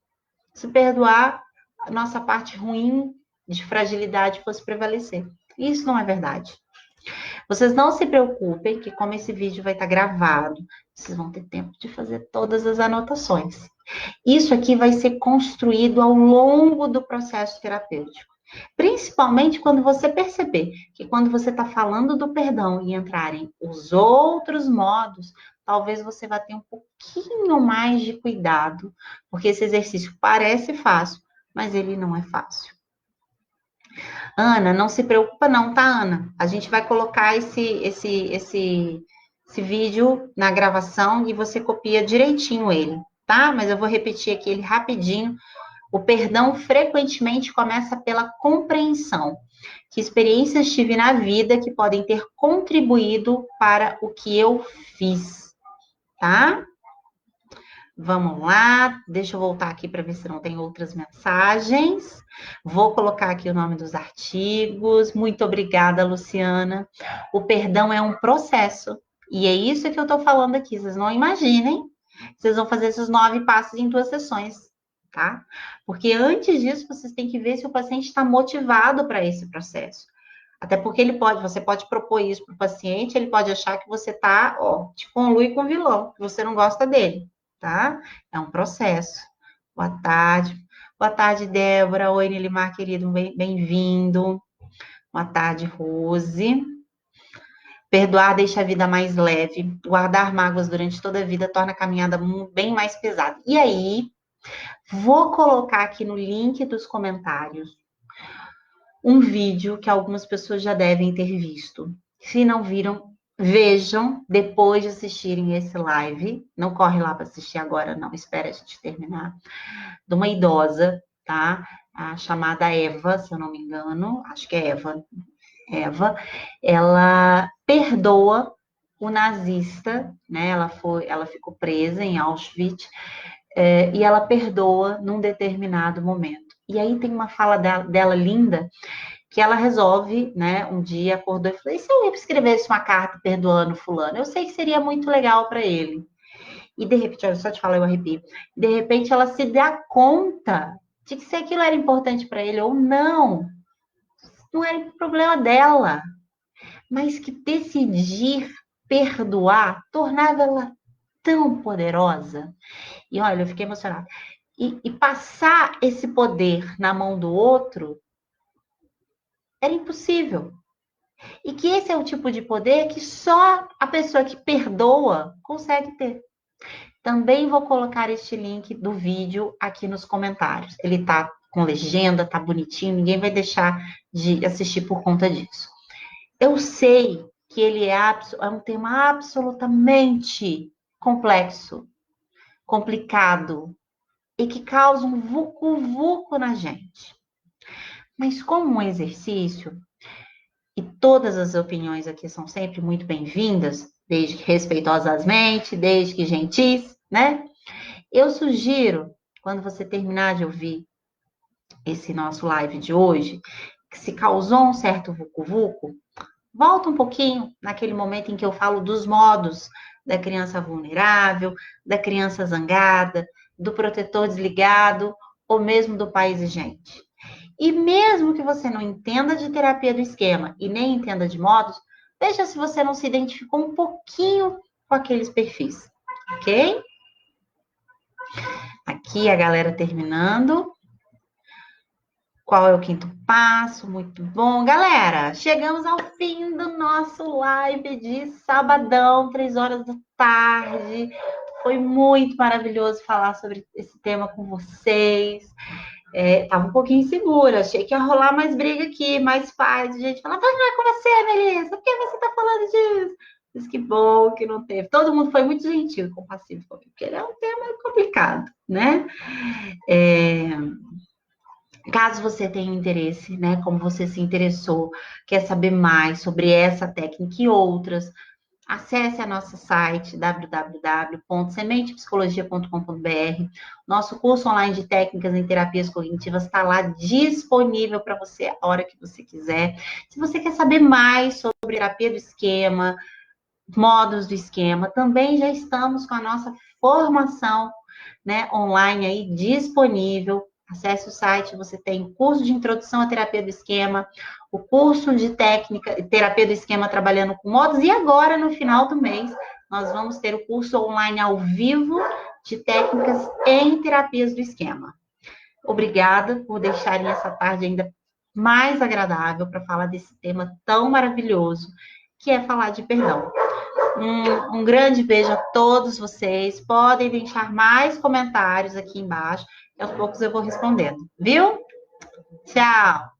se perdoar, a nossa parte ruim de fragilidade fosse prevalecer. Isso não é verdade. Vocês não se preocupem que como esse vídeo vai estar gravado, vocês vão ter tempo de fazer todas as anotações. Isso aqui vai ser construído ao longo do processo terapêutico. Principalmente quando você perceber que quando você está falando do perdão e entrarem os outros modos, talvez você vá ter um pouquinho mais de cuidado, porque esse exercício parece fácil, mas ele não é fácil. Ana, não se preocupa não, tá, Ana? A gente vai colocar esse vídeo na gravação e você copia direitinho ele, tá? Mas eu vou repetir aqui ele rapidinho. O perdão frequentemente começa pela compreensão. Que experiências tive na vida que podem ter contribuído para o que eu fiz, tá? Vamos lá, deixa eu voltar aqui para ver se não tem outras mensagens. Vou colocar aqui o nome dos artigos. Muito obrigada, Luciana. O perdão é um processo. E é isso que eu estou falando aqui. Vocês não imaginem. Vocês vão fazer esses 9 passos em 2 sessões, tá? Porque antes disso, vocês têm que ver se o paciente está motivado para esse processo. Até porque você pode propor isso para o paciente, ele pode achar que você está, tipo um Luí com vilão, que você não gosta dele, tá? É um processo. Boa tarde. Boa tarde, Débora. Oi, Nilimar, querido, bem-vindo. Boa tarde, Rose. Perdoar deixa a vida mais leve. Guardar mágoas durante toda a vida torna a caminhada bem mais pesada. E aí, vou colocar aqui no link dos comentários um vídeo que algumas pessoas já devem ter visto. Se não viram, vejam depois de assistirem esse live. Não corre lá para assistir agora, não. Espera a gente terminar. De uma idosa, tá? A chamada Eva, se eu não me engano. Acho que é Eva. Eva. Ela perdoa o nazista, né? Ela ficou presa em Auschwitz e ela perdoa num determinado momento. E aí tem uma fala dela linda que ela resolve, né? Um dia acordou e falou: e se eu escrevesse uma carta perdoando fulano? Eu sei que seria muito legal para ele. E de repente, olha só te falar, eu arrepio. De repente ela se dá conta de que se aquilo era importante para ele ou não, não era problema dela, mas que decidir perdoar tornava ela tão poderosa. E olha, eu fiquei emocionada. E passar esse poder na mão do outro era impossível. E que esse é o tipo de poder que só a pessoa que perdoa consegue ter. Também vou colocar este link do vídeo aqui nos comentários. Ele tá com legenda, tá bonitinho, ninguém vai deixar de assistir por conta disso. Eu sei que ele é um tema absolutamente complexo, complicado e que causa um vucu-vucu na gente. Mas como um exercício, e todas as opiniões aqui são sempre muito bem-vindas, desde que respeitosamente, desde que gentis, né? Eu sugiro, quando você terminar de ouvir esse nosso live de hoje, que se causou um certo vucu-vucu, volta um pouquinho naquele momento em que eu falo dos modos da criança vulnerável, da criança zangada, do protetor desligado ou mesmo do pai exigente. E mesmo que você não entenda de terapia do esquema e nem entenda de modos, veja se você não se identificou um pouquinho com aqueles perfis, ok? Aqui a galera terminando. Qual é o quinto passo? Muito bom. Galera, chegamos ao fim do nosso live de sabadão, 3 horas da tarde. Foi muito maravilhoso falar sobre esse tema com vocês. Tava um pouquinho insegura, achei que ia rolar mais briga aqui, mais paz. A gente falava, vai com você, Melissa, por que você tá falando disso? Mas que bom que não teve. Todo mundo foi muito gentil e compassivo comigo, porque ele é um tema complicado, né? Caso você tenha interesse, né, como você se interessou, quer saber mais sobre essa técnica e outras, acesse a nosso site www.sementepsicologia.com.br. Nosso curso online de técnicas em terapias cognitivas está lá disponível para você a hora que você quiser. Se você quer saber mais sobre terapia do esquema, modos do esquema, também já estamos com a nossa formação, né, online aí disponível. Acesse o site, você tem o curso de introdução à terapia do esquema, o curso de técnica, terapia do esquema trabalhando com modos, e agora, no final do mês, nós vamos ter o curso online ao vivo de técnicas em terapias do esquema. Obrigada por deixarem essa tarde ainda mais agradável para falar desse tema tão maravilhoso, que é falar de perdão. Um grande beijo a todos vocês. Podem deixar mais comentários aqui embaixo. E aos poucos eu vou respondendo. Viu? Tchau!